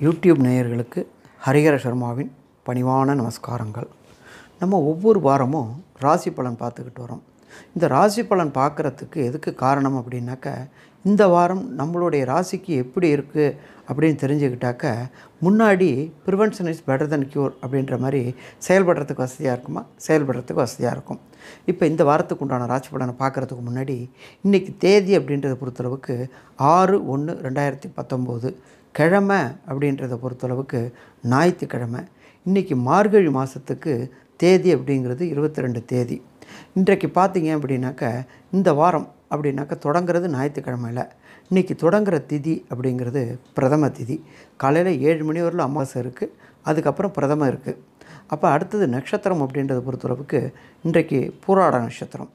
YouTube நேயர்களுக்கு ஹரிஹர சர்மாவின் பணிவான நமஸ்காரங்கள். நம்ம ஒவ்வொரு வாரமும் ராசி பலன் பார்த்துக்கிட்டு வரோம். இந்த ராசி பலன் பார்க்குறதுக்கு எதுக்கு காரணம் அப்படின்னாக்க, இந்த வாரம் நம்மளுடைய ராசிக்கு எப்படி இருக்குது அப்படின்னு தெரிஞ்சுக்கிட்டாக்க, முன்னாடி prevention is better then cure அப்படின்ற மாதிரி செயல்படுறதுக்கு வசதியாக இருக்குமா, செயல்படுறதுக்கு வசதியாக இருக்கும். இப்போ இந்த வாரத்துக்கு உண்டான ராசி பலனை பார்க்குறதுக்கு முன்னாடி இன்றைக்கி தேதி அப்படின்றத பொறுத்தளவுக்கு 6/1/2019, கிழமை அப்படின்றத பொறுத்தளவுக்கு ஞாயிற்றுக்கிழமை. இன்றைக்கி மார்கழி மாதத்துக்கு தேதி அப்படிங்கிறது 22 தேதி. இன்றைக்கு பார்த்தீங்க அப்படின்னாக்க, இந்த வாரம் அப்படின்னாக்க தொடங்கிறது ஞாயிற்றுக்கிழமையில். இன்றைக்கி தொடங்குகிற திதி அப்படிங்கிறது பிரதம திதி. காலையில் 7 மணி வரலும் அமாவாசை இருக்குது, அதுக்கப்புறம் பிரதமம் இருக்குது. அப்போ அடுத்தது நட்சத்திரம் அப்படின்றத பொறுத்தளவுக்கு இன்றைக்கு பூராட நட்சத்திரம்.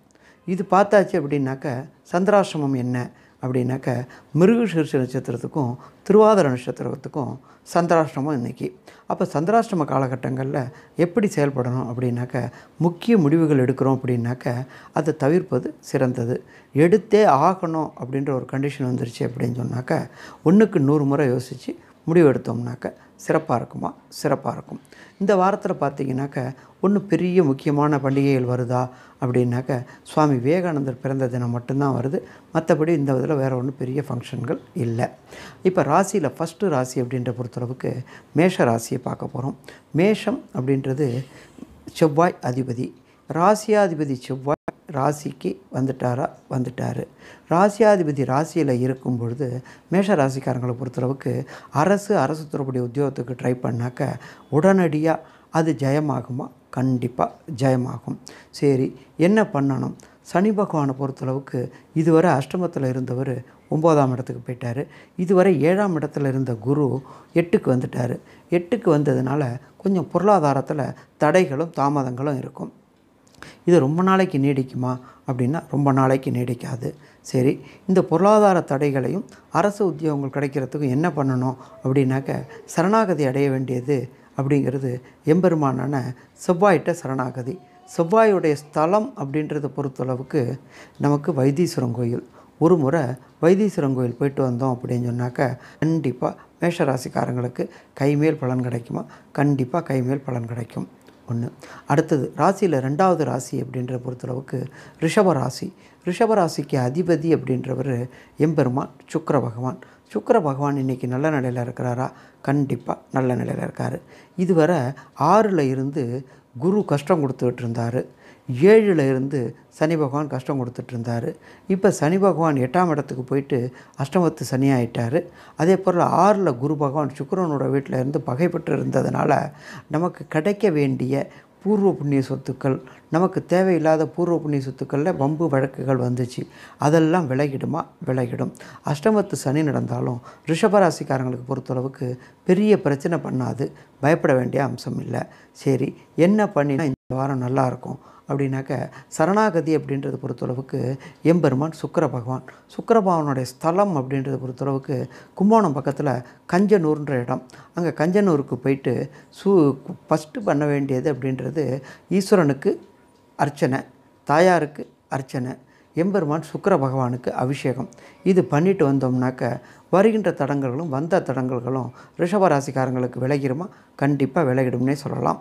இது பார்த்தாச்சு அப்படின்னாக்க, சந்திராசிரமம் என்ன அப்படின்னாக்க, மிருகசீரிஷ நட்சத்திரத்துக்கும் திருவாதிரை நட்சத்திரத்துக்கும் சந்திராஷ்டமம் இன்றைக்கி. அப்போ சந்திராஷ்டம காலகட்டங்களில் எப்படி செயல்படணும் அப்படின்னாக்க, முக்கிய முடிவுகள் எடுக்கிறோம் அப்படின்னாக்க அதை தவிர்ப்பது சிறந்தது. எடுத்தே ஆகணும் அப்படின்ற ஒரு கண்டிஷன் வந்துருச்சு அப்படின்னு சொன்னாக்க, 1க்கு 100 முறை யோசித்து முடிவு எடுத்தோம்னாக்க சிறப்பாக இருக்குமா, சிறப்பாக இருக்கும். இந்த வாரத்தில் பார்த்திங்கனாக்க, ஒன்றும் பெரிய முக்கியமான பண்டிகைகள் வருதா அப்படின்னாக்க, சுவாமி விவேகானந்தர் பிறந்த தினம் மட்டும்தான் வருது. மற்றபடி இந்த இதில் வேறு ஒன்றும் பெரிய ஃபங்க்ஷன்கள் இல்லை. இப்போ ராசியில் ஃபஸ்ட்டு ராசி அப்படின்ற பொறுத்தளவுக்கு மேஷ ராசியை பார்க்க போகிறோம். மேஷம் அப்படின்றது செவ்வாய் அதிபதி. ராசியாதிபதி செவ்வாய் ராசிக்கு வந்துட்டார். ராசியாதிபதி ராசியில் இருக்கும் பொழுது மேஷ ராசிக்காரங்களை பொறுத்தளவுக்கு அரசு தொடர்புடைய உத்தியோகத்துக்கு ட்ரை பண்ணாக்க உடனடியாக அது ஜெயமாகுமா? கண்டிப்பாக ஜெயமாகும். சரி, என்ன பண்ணணும்? சனி பகவானை பொறுத்தளவுக்கு இதுவரை அஷ்டமத்தில் இருந்தவர் 9ஆம் இடத்துக்கு போயிட்டார். இதுவரை 7ஆம் இடத்துல இருந்த குரு 8க்கு வந்துட்டார். 8க்கு வந்ததுனால கொஞ்சம் பொருளாதாரத்தில் தடைகளும் தாமதங்களும் இருக்கும். இது ரொம்ப நாளைக்கு நீடிக்குமா அப்படின்னா ரொம்ப நாளைக்கு நீடிக்காது. சரி, இந்த பொருளாதார தடைகளையும் அரசு உத்தியோகங்கள் கிடைக்கிறதுக்கும் என்ன பண்ணணும் அப்படின்னாக்க, சரணாகதி அடைய வேண்டியது அப்படிங்கிறது எம்பெருமானான செவ்வாயிட்ட சரணாகதி. செவ்வாயுடைய ஸ்தலம் அப்படின்றத பொறுத்தளவுக்கு நமக்கு வைத்தீஸ்வரன் கோயில். ஒரு முறை வைத்தீஸ்வரன் கோயில் போயிட்டு வந்தோம் அப்படின்னு சொன்னாக்க கண்டிப்பாக மேஷராசிக்காரங்களுக்கு கைமேல் பலன் கிடைக்குமா? கண்டிப்பாக கைமேல் பலன் கிடைக்கும். ஒன்று. அடுத்தது ராசியில் 2வது ராசி அப்படின்ற பொறுத்தளவுக்கு ரிஷபராசி. ரிஷபராசிக்கு அதிபதி அப்படின்றவர் எம்பெருமான் சுக்கிர பகவான். சுக்கிர பகவான் இன்றைக்கி நல்ல நிலையில் இருக்கிறாரா? கண்டிப்பாக நல்ல நிலையில் இருக்கார். இதுவரை 6ல் இருந்து குரு கஷ்டம் கொடுத்துக்கிட்டு இருந்தார். 7ல் இருந்து சனி பகவான் கஷ்டம் கொடுத்துட்டு இருந்தார். இப்போ சனி பகவான் 8ஆம் இடத்துக்கு போயிட்டு அஷ்டமத்து சனி ஆகிட்டார். அதே போல் 6ல் குரு பகவான் சுக்கிரனோட வீட்டில் இருந்து பகைப்பட்டு இருந்ததுனால நமக்கு கிடைக்க வேண்டிய பூர்வ புண்ணிய சொத்துக்கள், நமக்கு தேவையில்லாத பூர்வ புண்ணிய சொத்துக்களில் வம்பு வழக்குகள் வந்துச்சு. அதெல்லாம் விலகிடுமா? விலகிடும். அஷ்டமத்து சனி நடந்தாலும் ரிஷபராசிக்காரங்களுக்கு பொறுத்தளவுக்கு பெரிய பிரச்சனை பண்ணாது, பயப்பட வேண்டிய அம்சம் இல்லை. சரி, என்ன பண்ணினா இந்த வாரம் நல்லாயிருக்கும் அப்படின்னாக்க, சரணாகதி அப்படின்றத பொறுத்தளவுக்கு எம்பெருமான் சுக்கிர பகவான். சுக்கிர பகவானுடைய ஸ்தலம் அப்படின்றத பொறுத்தளவுக்கு கும்போணம் பக்கத்தில் கஞ்சனூர்ன்ற இடம். அங்கே கஞ்சனூருக்கு போயிட்டு ஃபஸ்ட்டு பண்ண வேண்டியது அப்படின்றது ஈஸ்வரனுக்கு அர்ச்சனை, தாயாருக்கு அர்ச்சனை, எம்பெருமான் சுக்கிர பகவானுக்கு அபிஷேகம். இது பண்ணிட்டு வந்தோம்னாக்க வருகின்ற தடங்கல்களும் வந்த தடங்கல்களும் ரிஷபராசிக்காரங்களுக்கு விலகிடுமா? கண்டிப்பாக விலகிடும்னே சொல்லலாம்.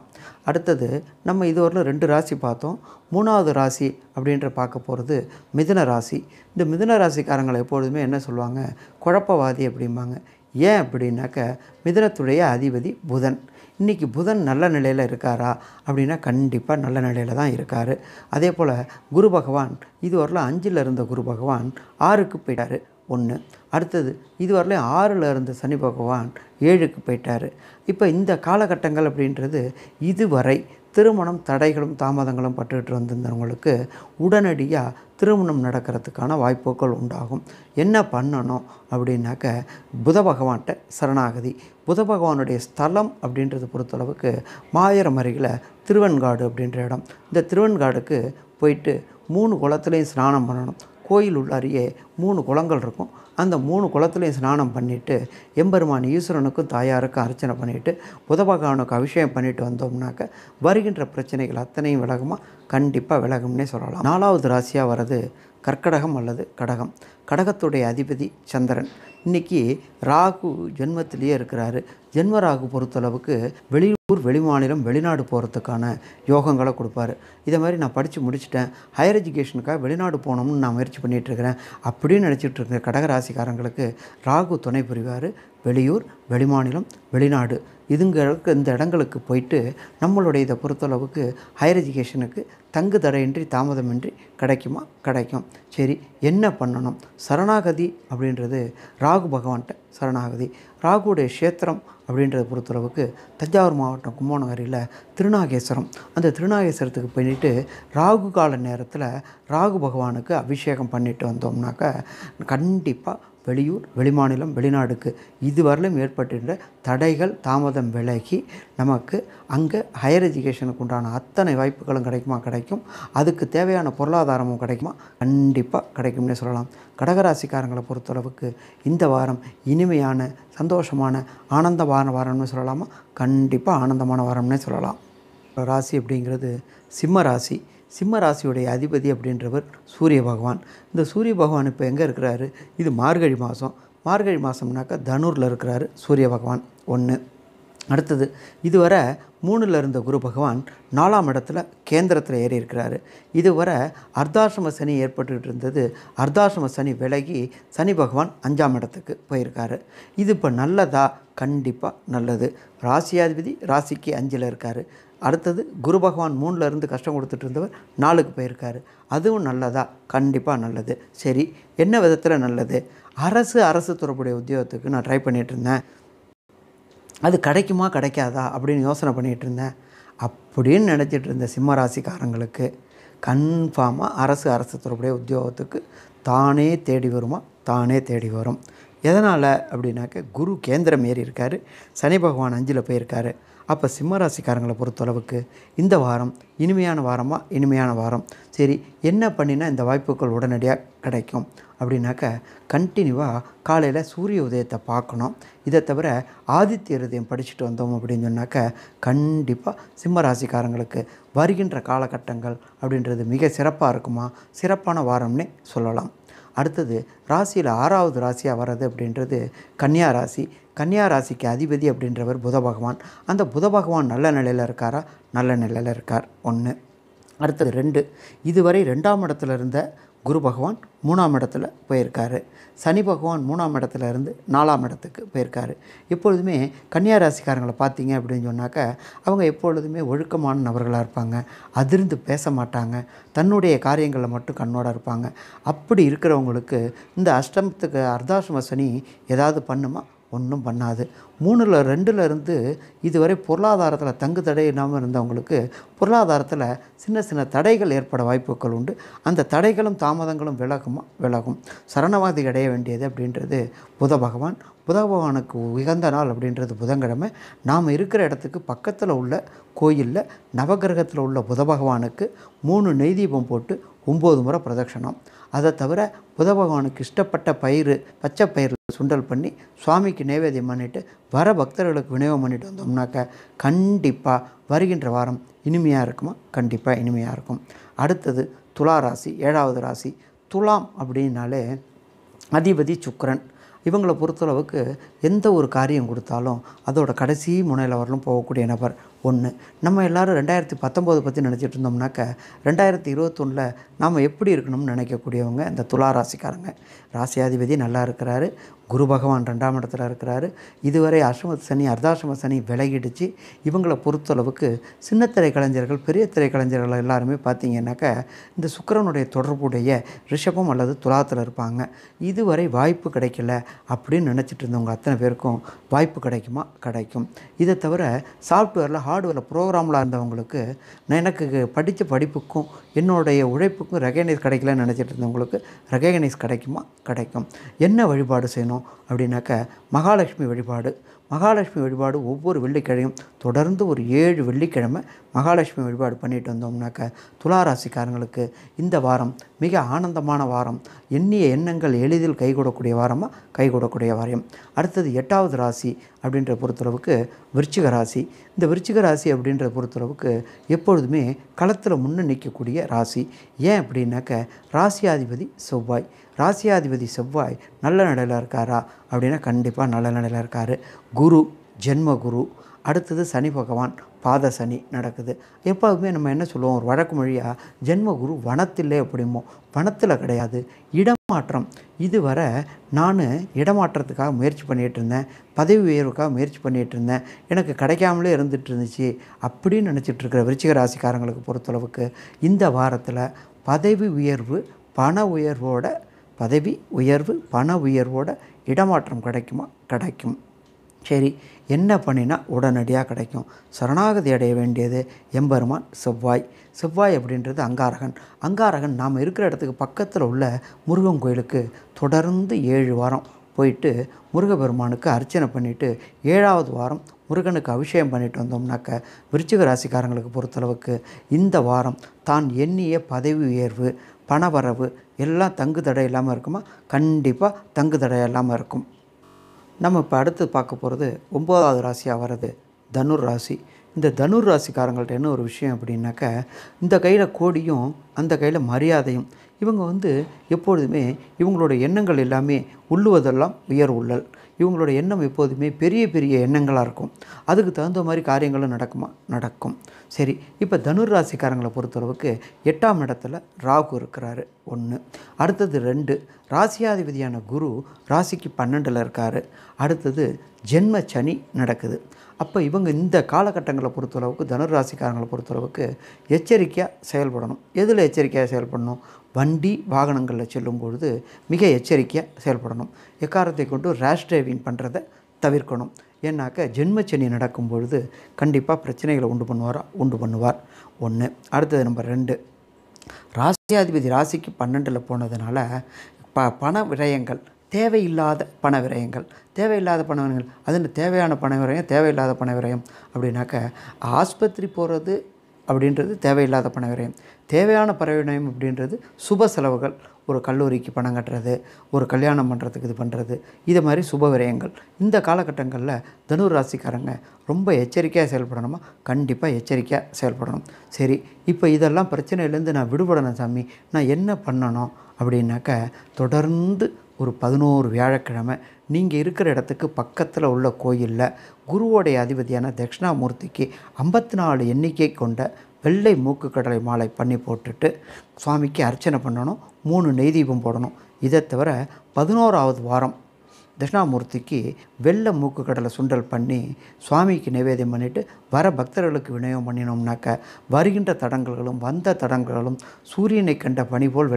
அடுத்தது நம்ம இதுவரையிலும் 2 ராசி பார்த்தோம். 3வது ராசி அப்படின்ற பார்க்க போகிறது மிதுன ராசி. இந்த மிதுன ராசிக்காரங்களை எப்பொழுதுமே என்ன சொல்லுவாங்க? குழப்பவாதி அப்படிம்பாங்க. ஏன் அப்படின்னாக்க, மிதுனத்துடைய அதிபதி புதன். இன்றைக்கி புதன் நல்ல நிலையில் இருக்காரா அப்படின்னா கண்டிப்பாக நல்ல நிலையில் தான் இருக்கார். அதே போல் குரு பகவான் இதுவரையிலும் 5ல் இருந்த குரு பகவான் 6க்கு போயிட்டார். 1. அடுத்தது இதுவரையிலும் 6ல் இருந்த சனி பகவான் 7க்கு போயிட்டார். இப்போ இந்த காலகட்டங்கள் அப்படின்றது இதுவரை திருமணம் தடைகளும் தாமதங்களும் பட்டுக்கிட்டு வந்திருந்தவங்களுக்கு உடனடியாக திருமணம் நடக்கிறதுக்கான வாய்ப்புகள் உண்டாகும். என்ன பண்ணணும் அப்படின்னாக்க, புத பகவான்கிட்ட சரணாகதி. புத பகவானுடைய ஸ்தலம் அப்படின்றத பொறுத்தளவுக்கு மாயரம் அருகில் திருவெண்காடு அப்படின்ற இடம். இந்த திருவெண்காடுக்கு போயிட்டு 3 குளத்துலேயும் ஸ்நானம் பண்ணணும். கோயில் உள்ளாரியே 3 குளங்கள் இருக்கும். அந்த 3 குளத்துலையும் ஸ்நானம் பண்ணிவிட்டு எம்பெருமான் ஈஸ்வரனுக்கும் தாயாருக்கும் அர்ச்சனை பண்ணிவிட்டு புத பகவானுக்கு அபிஷேகம் பண்ணிட்டு வந்தோம்னாக்க வருகின்ற பிரச்சனைகள் அத்தனையும் விலகுமா? கண்டிப்பாக விலகும்னே சொல்லலாம். 4வது ராசியாக வர்றது கர்க்கடகம் அல்லது கடகம். கடகத்துடைய அதிபதி சந்திரன். இன்றைக்கி ராகு ஜென்மத்திலேயே இருக்கிறாரு. ஜென்ம ராகு பொறுத்தளவுக்கு வெளியூர், வெளிமாநிலம், வெளிநாடு போகிறதுக்கான யோகங்களை கொடுப்பாரு. இதை மாதிரி நான் படித்து முடிச்சுட்டேன், ஹையர் எஜுகேஷனுக்காக வெளிநாடு போகணும்னு நான் முயற்சி பண்ணிகிட்ருக்கிறேன் அப்படின்னு நினச்சிட்டு இருக்கிற கடகராசிக்காரங்களுக்கு ராகு துணை புரிவார். வெளியூர், வெளிமாநிலம், வெளிநாடு இந்த இடங்களுக்கு போயிட்டு நம்மளுடைய இதை பொறுத்தளவுக்கு ஹையர் எஜுகேஷனுக்கு தங்கு தடையின்றி தாமதமின்றி கிடைக்குமா? கிடைக்கும். சரி, என்ன பண்ணணும்? சரணாகதி அப்படின்றது ராகு பகவான்கிட்ட சரணாகதி. ராகுடைய க்ஷேத்திரம் அப்படின்றத பொறுத்தளவுக்கு தஞ்சாவூர் மாவட்டம் கும்பகோணம் திருநாகேஸ்வரம். அந்த திருநாகேஸ்வரத்துக்கு போயிட்டு ராகு கால நேரத்தில் ராகு பகவானுக்கு அபிஷேகம் பண்ணிட்டு வந்தோம்னாக்கா கண்டிப்பாக வெளியூர், வெளிமாநிலம், வெளிநாடுக்கு இதுவரையிலும் ஏற்பட்டிருந்த தடைகள் தாமதம் விலகி நமக்கு அங்கே ஹையர் எஜுகேஷனுக்கு உண்டான அத்தனை வாய்ப்புகளும் கிடைக்கும். அதுக்கு தேவையான பொருளாதாரமும் கிடைக்குமா? கண்டிப்பாக கிடைக்கும்னே சொல்லலாம். கடகராசிக்காரங்களை பொறுத்தளவுக்கு இந்த வாரம் இனிமையான, சந்தோஷமான, ஆனந்தமான வாரம்னு சொல்லலாமா? கண்டிப்பாக ஆனந்தமான வாரம்னே சொல்லலாம். ராசி அப்படிங்கிறது சிம்ம ராசி. சிம்ம ராசியுடைய அதிபதி அப்படின்றவர் சூரிய பகவான். இந்த சூரிய பகவான் இப்போ எங்கே இருக்கிறாரு? இது மார்கழி மாதம். மார்கழி மாதம்னாக்கா தனூரில் இருக்கிறாரு சூரிய பகவான். ஒன்று. அடுத்தது, இதுவரை 3ல் இருந்த குரு பகவான் 4ஆம் இடத்துல கேந்திரத்தில் ஏறி இருக்கிறாரு. இதுவரை அர்த்தாசிரம சனி ஏற்பட்டுக்கிட்டு இருந்தது. அர்த்தாசிரம சனி விலகி சனி பகவான் 5ஆம் இடத்துக்கு போயிருக்காரு. இது இப்போ நல்லதா? கண்டிப்பாக நல்லது. ராசியாதிபதி ராசிக்கு 5ல் இருக்கார். அடுத்தது குரு பகவான் 3ல் இருந்து கஷ்டம் கொடுத்துட்டு இருந்தவர் 4க்கு போயிருக்காரு. அதுவும் நல்லதா? கண்டிப்பாக நல்லது. சரி, என்ன விதத்தில் நல்லது? அரசு தொடர்புடைய உத்தியோகத்துக்கு நான் ட்ரை பண்ணிகிட்டு இருந்தேன், அது கிடைக்குமா கிடைக்காதா அப்படின்னு யோசனை பண்ணிகிட்டு இருந்தேன் அப்படின்னு நினச்சிட்டு இருந்த சிம்ம ராசிக்காரங்களுக்கு கன்ஃபார்மாக அரசு தொடர்புடைய உத்தியோகத்துக்கு தானே தேடி வருமா? தானே தேடி வரும். எதனால் அப்படின்னாக்க குரு கேந்திரம் ஏறி இருக்கார், சனி பகவான் 5ல் போயிருக்காரு. அப்போ சிம்மராசிக்காரங்களை பொறுத்தளவுக்கு இந்த வாரம் இனிமையான வாரமாக? இனிமையான வாரம். சரி, என்ன பண்ணினா இந்த வாய்ப்புகள் உடனடியாக கிடைக்கும் அப்படின்னாக்க கண்டினியூவாக காலையில் சூரிய உதயத்தை பார்க்கணும். இதை தவிர ஆதித்ய ஹிருதயம் படிச்சுட்டு வந்தோம் அப்படின்னு சொன்னாக்க கண்டிப்பாக சிம்மராசிக்காரங்களுக்கு வருகின்ற காலகட்டங்கள் அப்படின்றது மிக சிறப்பாக இருக்குமா? சிறப்பான வாரம்னே சொல்லலாம். அடுத்தது, ராசியில் 6வது ராசியாக வர்றது அப்படின்றது கன்னியா ராசி. கன்னியா ராசிக்கு அதிபதி அப்படின்றவர் புத பகவான். அந்த புத பகவான் நல்ல நிலையில் இருக்காரா? நல்ல நிலையில் இருக்கார். 1. அடுத்தது 2, இதுவரை 2ஆம் இடத்துல இருந்த குரு பகவான் 3ஆம் இடத்துல போயிருக்காரு. சனி பகவான் 3ஆம் இடத்துல இருந்து 4ஆம் இடத்துக்கு போயிருக்காரு. எப்பொழுதுமே கன்னியா ராசிக்காரங்களை பார்த்தீங்க அப்படின்னு சொன்னாக்க அவங்க எப்பொழுதுமே ஒழுக்கமான நபர்களாக இருப்பாங்க. அதிர்ந்து பேச மாட்டாங்க. தன்னுடைய காரியங்களில் மட்டும் கண்ணோடு இருப்பாங்க. அப்படி இருக்கிறவங்களுக்கு இந்த அஷ்டமத்துக்கு அர்த்தாசிரம சனி ஏதாவது பண்ணுமா? ஒன்றும் பண்ணாது. 2ல் இருந்து இதுவரை பொருளாதாரத்தில் தங்கு தடை இல்லாமல் இருந்தவங்களுக்கு பொருளாதாரத்தில் சின்ன தடைகள் ஏற்பட வாய்ப்புகள் உண்டு. அந்த தடைகளும் தாமதங்களும் விலகும். சரணவாதி அடைய வேண்டியது அப்படின்றது புத பகவான். புத பகவானுக்கு உகந்த நாள் அப்படின்றது புதன்கிழமை. நாம் இருக்கிற இடத்துக்கு பக்கத்தில் உள்ள கோயிலில் நவகிரகத்தில் உள்ள புத பகவானுக்கு 3 நெய் தீபம் போட்டு 9 முறை பிரதட்சணம். அதை தவிர புத பகவானுக்கு இஷ்டப்பட்ட பச்சை பயிர் சுண்டல் பண்ணி சுவாமிக்கு நைவேத்தியம் பண்ணிவிட்டு வர பக்தர்களுக்கு விநியோகம் பண்ணிட்டு வந்தோம்னாக்க கண்டிப்பாக வருகின்ற வாரம் இனிமையாக இருக்குமா? கண்டிப்பாக இனிமையாக இருக்கும். அடுத்தது துலா ராசி, 7வது ராசி. துலாம் அப்படின்னாலே அதிபதி சுக்கிரன். இவங்களை பொறுத்தளவுக்கு எந்த ஒரு காரியம் கொடுத்தாலும் அதோட கடைசி முனையில் வரலும் போகக்கூடிய நபர். 1. நம்ம எல்லோரும் 2019 பற்றி நினச்சிட்டு இருந்தோம்னாக்க 2021 நாம் எப்படி இருக்கணும்னு நினைக்கக்கூடியவங்க இந்த துலா ராசிக்காரங்க. ராசியாதிபதி நல்லா இருக்கிறாரு. குரு பகவான் 2ஆம் இடத்துல இருக்கிறாரு. இதுவரை அஷ்டம சனி, அர்த்தாசிரம சனி விலகிடுச்சு. இவங்களை பொறுத்தளவுக்கு சின்னத்திரை கலைஞர்கள், பெரிய திரை கலைஞர்கள் எல்லாருமே பார்த்திங்கன்னாக்கா இந்த சுக்கிரனுடைய தொடர்புடைய ரிஷபம் அல்லது துலாத்தில் இருப்பாங்க. இதுவரை வாய்ப்பு கிடைக்கல அப்படின்னு நினச்சிட்டு இருந்தவங்க அத்தனை பேருக்கும் வாய்ப்பு கிடைக்குமா? கிடைக்கும். இதை தவிர சாஃப்ட்வேரில், ஹார்ட்வேரில் ப்ரோக்ராமில் இருந்தவங்களுக்கு எனக்கு படித்த படிப்புக்கும் என்னுடைய உழைப்புக்கும் ரெகக்னைஸ் கிடைக்கலன்னு நினச்சிட்டு இருந்தவங்களுக்கு ரெகக்னைஸ் கிடைக்குமா? கிடைக்கும். என்ன வழிபாடு செய்யணும் அப்படின்னாக்க மகாலட்சுமி வழிபாடு. மகாலட்சுமி வழிபாடு ஒவ்வொரு வெள்ளிக்கிழமையும் தொடர்ந்து ஒரு 7 வெள்ளிக்கிழமை மகாலட்சுமி வழிபாடு பண்ணிட்டு வந்தோம்னாக்க துளாராசிக்காரங்களுக்கு இந்த வாரம் மிக ஆனந்தமான வாரம், எண்ணிய எண்ணங்கள் எளிதில் கைகூடக்கூடிய வாரமாக கைகூடக்கூடிய வாரம். அடுத்தது 8வது ராசி அப்படின்ற பொறுத்தளவுக்கு விருச்சிக ராசி. இந்த விருச்சிக ராசி அப்படின்ற பொறுத்தளவுக்கு எப்பொழுதுமே களத்தில் முன்ன நிற்கக்கூடிய ராசி. ஏன் அப்படின்னாக்க ராசியாதிபதி செவ்வாய். ராசியாதிபதி செவ்வாய் நல்ல நிலையில் இருக்காரா அப்படின்னா கண்டிப்பாக நல்ல நிலையில் இருக்கார். குரு ஜென்ம குரு. அடுத்தது சனி பகவான் பாத சனி நடக்குது. எப்போதுமே நம்ம என்ன சொல்லுவோம், ஒரு வழக்கு மொழியாக ஜென்ம குரு வனத்திலே அப்படிமோ, வனத்தில் கிடையாது, இடமாற்றம். இதுவரை நான் இடமாற்றத்துக்காக முயற்சி பண்ணிகிட்டு இருந்தேன், பதவி உயர்வுக்காக முயற்சி பண்ணிகிட்டு இருந்தேன், எனக்கு கிடைக்காமலே இருந்துகிட்டு இருந்துச்சு அப்படின்னு நினச்சிட்டு இருக்கிற விருச்சிக ராசிக்காரங்களுக்கு பொறுத்தளவுக்கு இந்த வாரத்தில் பதவி உயர்வு பண உயர்வோட இடமாற்றம் கிடைக்குமா? கிடைக்கும். சரி, என்ன பண்ணினா உடனடியாக கிடைக்கும்? சரணாகதி அடைய வேண்டியது எம்பெருமான் செவ்வாய். செவ்வாய் அப்படின்றது அங்காரகன். நாம் இருக்கிற இடத்துக்கு பக்கத்தில் உள்ள முருகன் கோயிலுக்கு தொடர்ந்து 7 வாரம் போயிட்டு முருகப்பெருமானுக்கு அர்ச்சனை பண்ணிவிட்டு 7வது வாரம் முருகனுக்கு அபிஷேகம் பண்ணிட்டு வந்தோம்னாக்க விருச்சிக ராசிக்காரங்களுக்கு பொறுத்தளவுக்கு இந்த வாரம் தான் எண்ணிய பதவி உயர்வு, பணவரவு எல்லாம் தங்கு தடை இல்லாமல் இருக்குமா? கண்டிப்பாக தங்கு தடை இல்லாமல் இருக்கும். நம்ம இப்போ அடுத்து பார்க்க போகிறது 9வது ராசியாக வர்றது தனுர் ராசி. இந்த தனுர் ராசிக்காரங்கள்ட்ட என்ன ஒரு விஷயம் அப்படின்னாக்க, இந்த கையில் கோடியும் அந்த கையில் மரியாதையும். இவங்க எப்பொழுதுமே இவங்களோட எண்ணங்கள் எல்லாமே உள்ளுவதெல்லாம் உயர் உள்ளல். இவங்களோட எண்ணம் எப்போதுமே பெரிய பெரிய எண்ணங்களாக இருக்கும். அதுக்கு தகுந்த மாதிரி காரியங்களும் நடக்குமா? நடக்கும். சரி, இப்போ தனுர் ராசிக்காரங்களை பொறுத்தளவுக்கு 8ஆம் இடத்துல ராகு இருக்கிறாரு 1. அடுத்தது 2, ராசியாதிபதியான குரு ராசிக்கு 12ல் இருக்கார். அடுத்தது ஜென்ம சனி நடக்குது. அப்போ இவங்க இந்த காலகட்டங்களை பொறுத்தளவுக்கு தனுர் ராசிக்காரங்களை பொறுத்தளவுக்கு எச்சரிக்கையாக செயல்படணும். எதில் எச்சரிக்கையாக செயல்படணும்? வண்டி வாகனங்களில் செல்லும் பொழுது மிக எச்சரிக்கையாக செயல்படணும். எக்காரத்தை கொண்டு ரேஷ் டிரைவிங் பண்ணுறதை தவிர்க்கணும். ஏன்னாக்க ஜென்மச்சனி நடக்கும் பொழுது கண்டிப்பாக பிரச்சனைகளை உண்டு பண்ணுவார் 1. அடுத்தது நம்பர் 2, ராசியாதிபதி ராசிக்கு 12ல் போனதுனால பண விரயங்கள், தேவையில்லாத பண விரயங்கள். அதில் தேவையான பண விரயம், தேவையில்லாத பண விரயம் அப்படின்னாக்க ஆஸ்பத்திரி போகிறது அப்படின்றது தேவையில்லாத பண விரயம். தேவையான பண விரயம் அப்படின்றது சுப செலவுகள், ஒரு கல்லூரிக்கு பணம் கட்டுறது, ஒரு கல்யாணம் பண்ணுறதுக்கு இது பண்ணுறது, இது மாதிரி சுப விரயங்கள். இந்த காலகட்டங்களில் தனுர் ராசிக்காரங்க ரொம்ப எச்சரிக்கையாக செயல்படணுமா? கண்டிப்பாக எச்சரிக்கையாக செயல்படணும். சரி, இப்போ இதெல்லாம் பிரச்சனையிலேருந்து நான் விடுபடணும் சாமி, நான் என்ன பண்ணணும் அப்படின்னாக்க தொடர்ந்து ஒரு 11 வியாழக்கிழமை நீங்கள் இருக்கிற இடத்துக்கு பக்கத்தில் உள்ள கோயிலில் குருவோடைய அதிபதியான தட்சிணாமூர்த்திக்கு 54 எண்ணிக்கை கொண்ட வெள்ளை மூக்கு கடலை மாலை பண்ணி போட்டுட்டு சுவாமிக்கு அர்ச்சனை பண்ணணும், 3 நெய் தீபம் போடணும். இதை தவிர 11வது வாரம் தட்சிணாமூர்த்திக்கு வெள்ளை மூக்கு கடலை சுண்டல் பண்ணி சுவாமிக்கு நைவேத்தியம் பண்ணிவிட்டு வர பக்தர்களுக்கு விநியோகம் பண்ணினோம்னாக்க வருகின்ற தடங்கல்களும் வந்த தடங்கல்களும் சூரியனை கண்ட பனி போல்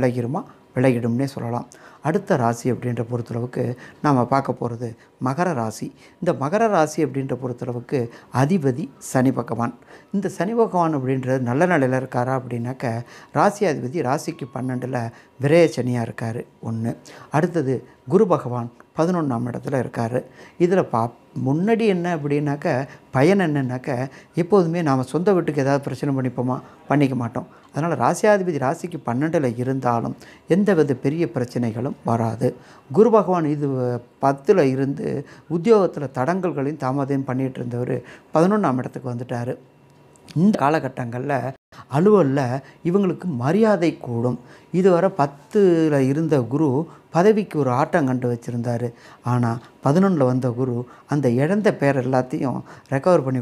விலகிடும்னே சொல்லலாம். அடுத்த ராசி அப்படின்ற பொறுத்தளவுக்கு நாம் பார்க்க போகிறது மகர ராசி. இந்த மகர ராசி அப்படின்ற பொறுத்தளவுக்கு அதிபதி சனி பகவான். இந்த சனி பகவான் அப்படின்றது நல்ல நிலையில் இருக்காரா அப்படின்னாக்க ராசியாதிபதி ராசிக்கு 12ல் விரய சனியாக இருக்கார் 1. அடுத்தது குரு பகவான் 11ஆம் இடத்துல இருக்கார். இதில் முன்னாடி என்ன அப்படின்னாக்க பயன் என்னன்னாக்க எப்போதுமே நாம் சொந்த வீட்டுக்கு ஏதாவது பிரச்சனை பண்ணிக்க மாட்டோம். அதனால் ராசியாதிபதி ராசிக்கு 12ல் இருந்தாலும் எந்தவித பெரிய பிரச்சனைகளும் வராது. குரு பகவான் இது 10ல் இருந்து உத்தியோகத்தில் தடங்கல்களையும் தாமதம் பண்ணிகிட்டு இருந்தவர் 11ஆம் இடத்துக்கு வந்துட்டார். இந்த காலகட்டங்களில் அலுவலில் இவங்களுக்கு மரியாதை கூடும். இதுவரை 10ல் இருந்த குரு பதவிக்கு ஒரு ஆட்டம் கண்டு வச்சுருந்தார். ஆனால் 11ல் வந்த குரு அந்த இழந்த பேர் எல்லாத்தையும் ரெக்கவர் பண்ணி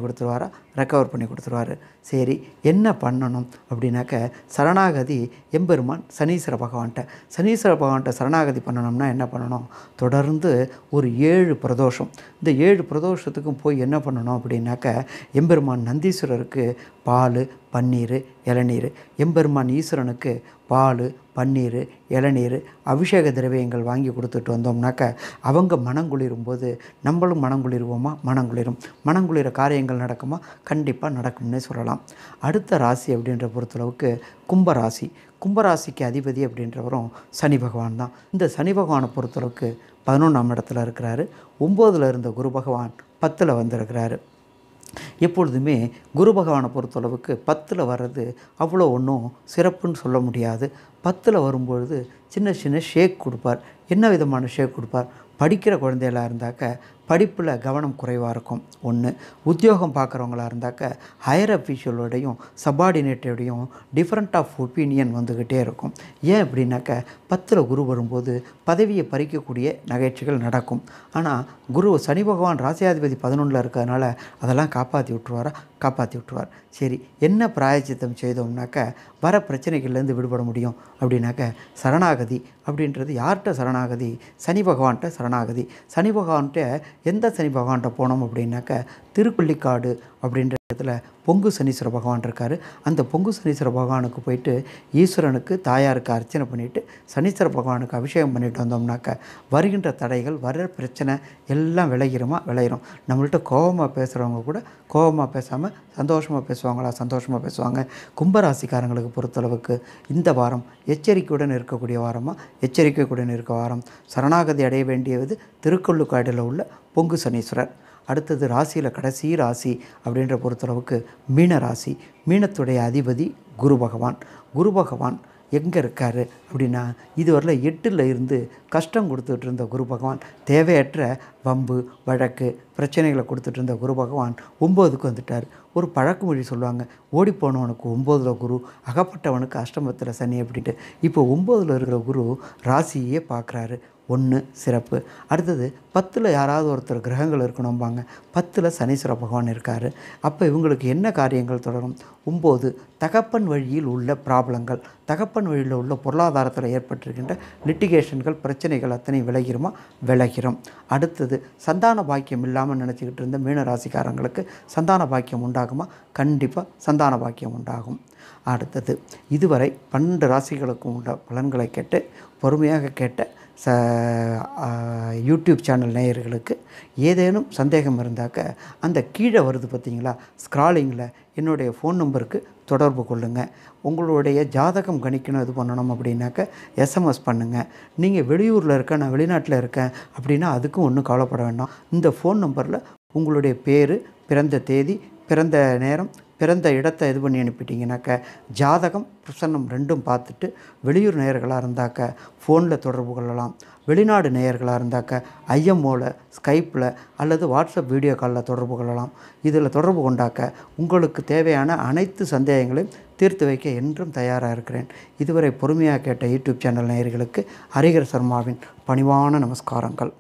கொடுத்துருவார். சரி, என்ன பண்ணணும் அப்படின்னாக்க சரணாகதி எம்பெருமான் சனீஸ்வர பகவான்கிட்ட சரணாகதி பண்ணணும்னா என்ன பண்ணணும்? தொடர்ந்து ஒரு 7 பிரதோஷம், இந்த 7 பிரதோஷத்துக்கும் போய் என்ன பண்ணணும் அப்படின்னாக்க எம்பெருமான் நந்தீஸ்வரருக்கு பால், பன்னீர், இளநீர், எம்பெருமான் ஈஸ்வரனுக்கு பால், பன்னீர், இளநீர், அபிஷேக திரவியங்கள் வாங்கி கொடுத்துட்டு வந்தோம்னாக்க அவங்க மனங்குளிரும் போது நம்மளும் மனங்குளிருவோமா? மனங்குளிரும். மனங்குளிர காரியங்கள் நடக்குமா? கண்டிப்பாக நடக்கும்னே சொல்லலாம். அடுத்த ராசி அப்படின்ற பொறுத்தளவுக்கு கும்பராசி. கும்பராசிக்கு அதிபதி அப்படின்றவரும் சனி பகவான் தான். இந்த சனி பகவானை பொறுத்தளவுக்கு 11ஆம் இடத்துல இருக்கிறாரு. 9ல் இருந்த குரு பகவான் 10ல் வந்திருக்கிறாரு. எப்பொழுதுமே குரு பகவானை பொறுத்தளவுக்கு 10ல் வர்றது அவ்வளோ ஒன்றும் சிறப்புன்னு சொல்ல முடியாது. 10ல் வரும்பொழுது சின்ன சின்ன ஷேக் கொடுப்பார். என்ன விதமான ஷேக் கொடுப்பார்? படிக்கிற குழந்தைகளாக இருந்தாக்க படிப்பில் கவனம் குறைவாக இருக்கும். ஒன்று. உத்தியோகம் பார்க்குறவங்களா இருந்தாக்க ஹையர் அஃபீஷியலோடையும் சபார்டினேட்டோடையும் டிஃப்ரெண்ட் ஆஃப் ஒப்பீனியன் வந்துக்கிட்டே இருக்கும். ஏன் அப்படின்னாக்க 10ல் குரு வரும்போது பதவியை பறிக்கக்கூடிய நிகழ்ச்சிகள் நடக்கும். ஆனால் குரு சனி பகவான் ராசியாதிபதி 11ல் இருக்கிறதுனால அதெல்லாம் காப்பாற்றி விட்டுருவாரா? காப்பாற்றி விட்டுருவார். சரி, என்ன பிராயச்சித்தம் செய்தோம்னாக்க வர பிரச்சனைகள்லேருந்து விடுபட முடியும் அப்படின்னாக்க சரணாகதி அப்படின்றது. யார்கிட்ட சரணாகதி? சனி பகவான்கிட்ட சரணாகதி. சனி பகவான்கிட்ட எந்த சனி பகவான்கிட்ட போனோம் அப்படின்னாக்க திருப்பள்ளிக்காடு அப்படின்ற இடத்துல பொங்கு சனீஸ்வர பகவான் இருக்கார். அந்த பொங்கு சனீஸ்வர பகவானுக்கு போயிட்டு ஈஸ்வரனுக்கு தாயாருக்கு அர்ச்சனை பண்ணிவிட்டு சனீஸ்வர பகவானுக்கு அபிஷேகம் பண்ணிட்டு வந்தோம்னாக்க வருகின்ற தடைகள், வர பிரச்சனை எல்லாம் விளையிரும். நம்மள்கிட்ட கோபமாக பேசுகிறவங்க கூட கோபமாக பேசாமல் சந்தோஷமாக பேசுவாங்களா? சந்தோஷமாக பேசுவாங்க. கும்பராசிக்காரங்களுக்கு பொறுத்தளவுக்கு இந்த வாரம் எச்சரிக்கையுடன் இருக்கக்கூடிய வாரமாக எச்சரிக்கையுடன் இருக்க வாரம். சரணாகதி அடைய வேண்டியது திருக்கொள்ளுக்காடில் உள்ள பொங்கு சனீஸ்வரர். அடுத்தது ராசியில் கடைசி ராசி அப்படின்ற பொறுத்தளவுக்கு மீன ராசி. மீனத்துடைய அதிபதி குரு பகவான். குரு பகவான் எங்கே இருக்கார் அப்படின்னா இதுவரையில் 8ல் இருந்து கஷ்டம் கொடுத்துட்டு இருந்த குரு பகவான், தேவையற்ற வம்பு வழக்கு பிரச்சனைகளை கொடுத்துட்டு இருந்த குரு பகவான் 9க்கு வந்துட்டார். ஒரு பழக்குமொழி சொல்லுவாங்க, ஓடிப்போனவனுக்கு 9ல் குரு, அகப்பட்டவனுக்கு அஷ்டமத்தில் சனி அப்படின்ட்டு. இப்போ 9ல் இருக்கிற குரு ராசியே பார்க்குறாரு. 1 சிறப்பு. அடுத்தது 10ல் யாராவது ஒருத்தர் கிரகங்கள் இருக்கணும்பாங்க. 10ல் சனீஸ்வர பகவான் இருக்கார். அப்போ இவங்களுக்கு என்ன காரியங்கள் தொடரும்? 9 தகப்பன் வழியில் உள்ள ப்ராப்ளங்கள், தகப்பன் வழியில் உள்ள பொருளாதாரத்தில் ஏற்பட்டிருக்கின்ற லிட்டிகேஷன்கள், பிரச்சனைகள் அத்தனை விலகிரும். அடுத்தது சந்தான பாக்கியம் இல்லாமல் நினச்சிக்கிட்டு இருந்த மீன ராசிக்காரங்களுக்கு சந்தான பாக்கியம் உண்டாகுமா? கண்டிப்பாக சந்தான பாக்கியம் உண்டாகும். அடுத்தது இதுவரை 12 ராசிகளுக்கும் உள்ள பலன்களை கேட்டு பொறுமையாக கேட்ட யூடியூப் சேனல் நேயர்களுக்கு ஏதேனும் சந்தேகம் இருந்தாக்க அந்த கீழே வருது பார்த்தீங்களா ஸ்க்ராலிங்கில் என்னுடைய ஃபோன் நம்பருக்கு தொடர்பு கொள்ளுங்கள். உங்களுடைய ஜாதகம் கணிக்கணும் இது பண்ணணும் அப்படின்னாக்க எஸ்எம்எஸ் பண்ணுங்கள். நீங்கள் வெளியூரில் இருக்க, நான் வெளிநாட்டில் இருக்கேன் அப்படின்னா அதுக்கும் ஒன்றும் கவலைப்பட வேண்டாம். இந்த ஃபோன் நம்பரில் உங்களுடைய பேர், பிறந்த தேதி, பிறந்த நேரம், பிறந்த இடத்தை இது பண்ணி அனுப்பிட்டீங்கன்னாக்க ஜாதகம் பிரசன்னம் 2ம் பார்த்துட்டு வெளியூர் நேயர்களாக இருந்தாக்க ஃபோனில் தொடர்பு கொள்ளலாம். வெளிநாடு நேயர்களாக இருந்தாக்க ஐஎம்ஓவில், ஸ்கைப்பில் அல்லது வாட்ஸ்அப் வீடியோ காலில் தொடர்பு கொள்ளலாம். இதில் தொடர்பு கொண்டாக்க உங்களுக்கு தேவையான அனைத்து சந்தேகங்களையும் தீர்த்து வைக்க என்றும் தயாராக இருக்கிறேன். இதுவரை பொறுமையாக கேட்ட யூடியூப் சேனல் நேயர்களுக்கு ஹரிஹர சர்மாவின் பணிவான நமஸ்காரங்கள்.